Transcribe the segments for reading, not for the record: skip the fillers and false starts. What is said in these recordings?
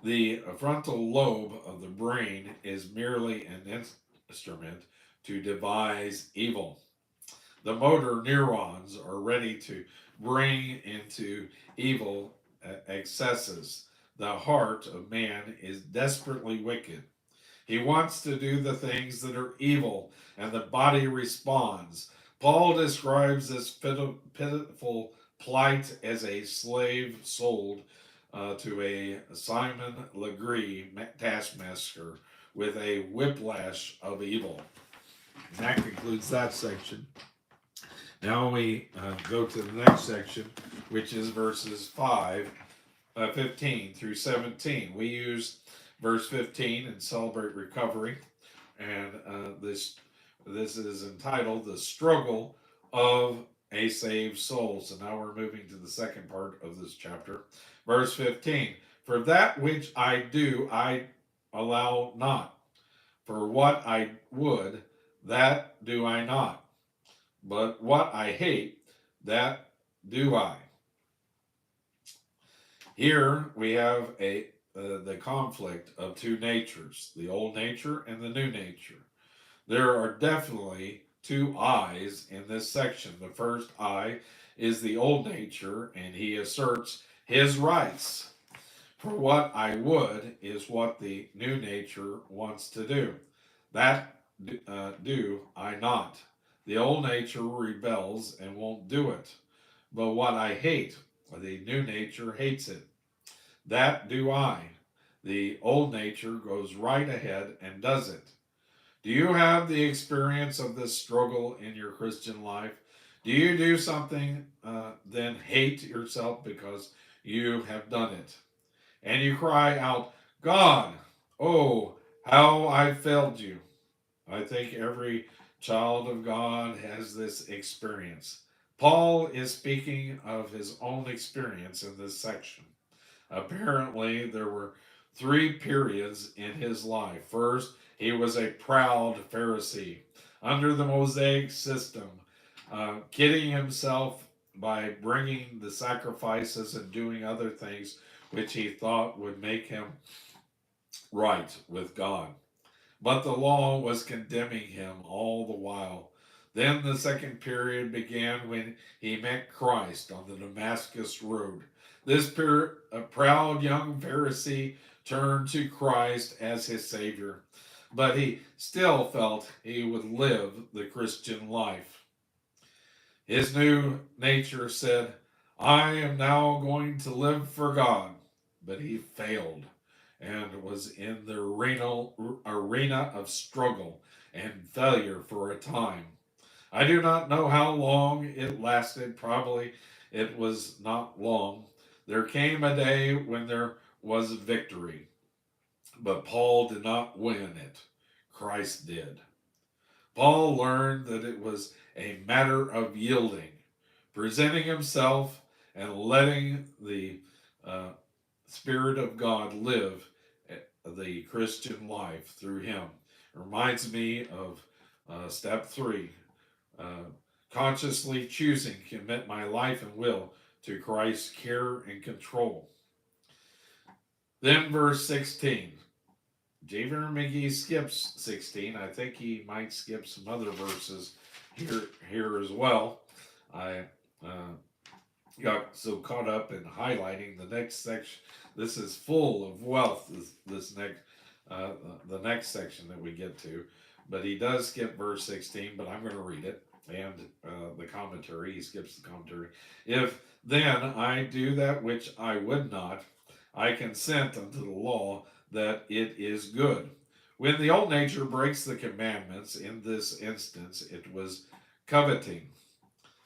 The frontal lobe of the brain is merely an instrument to devise evil. The motor neurons are ready to bring into evil excesses. The heart of man is desperately wicked. He wants to do the things that are evil, and the body responds. Paul describes this pitiful plight as a slave sold to a Simon Legree taskmaster with a whiplash of evil. And that concludes that section. Now we go to the next section, which is verses 15 through 17. We use verse 15 and celebrate recovery, and this is entitled "The Struggle of a Saved Soul." So now we're moving to the second part of this chapter, verse 15. For that which I do, I allow not. For what I would, that do I not. But what I hate, that do I. Here we have the conflict of two natures, the old nature and the new nature. There are definitely two I's in this section. The first I is the old nature, and he asserts his rights. For what I would is what the new nature wants to do. That do I not. The old nature rebels and won't do it. But what I hate, the new nature hates it. That do I. The old nature goes right ahead and does it. Do you have the experience of this struggle in your Christian life? Do you do something, then hate yourself because you have done it? And you cry out, God, oh, how I failed you. I think every child of God has this experience. Paul is speaking of his own experience in this section. Apparently, there were three periods in his life. First, he was a proud Pharisee under the Mosaic system, kidding himself by bringing the sacrifices and doing other things which he thought would make him right with God. But the law was condemning him all the while. Then the second period began when he met Christ on the Damascus road. This proud young Pharisee turned to Christ as his Savior, but he still felt he would live the Christian life. His new nature said, I am now going to live for God, but he failed and was in the arena of struggle and failure for a time. I do not know how long it lasted. Probably it was not long. There came a day when there was victory, but Paul did not win it. Christ did. Paul learned that it was a matter of yielding, presenting himself, and letting the uh, Spirit of God live the Christian life through him. It reminds me of step 3, uh, consciously choosing to commit my life and will to Christ's care and control. Then verse 16. Javier McGee skips 16. I think he might skip some other verses here as well. I got so caught up in highlighting the next section. This is full of wealth. This next the next section that we get to, but he does skip verse 16. But I'm going to read it and the commentary. He skips the commentary. If then I do that which I would not, I consent unto the law that it is good. When the old nature breaks the commandments, in this instance it was coveting.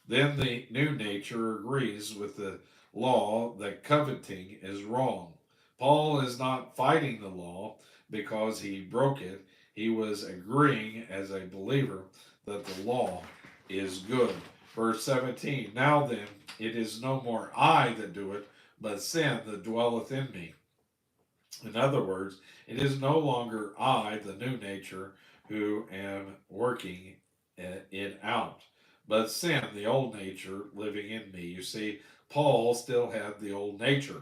Then the new nature agrees with the law that coveting is wrong. Paul is not fighting the law because he broke it. He was agreeing as a believer that the law is good. Verse 17. Now then, it is no more I that do it, but sin that dwelleth in me. In other words, it is no longer I, the new nature, who am working it out, but sin, the old nature, living in me. You see, Paul still had the old nature.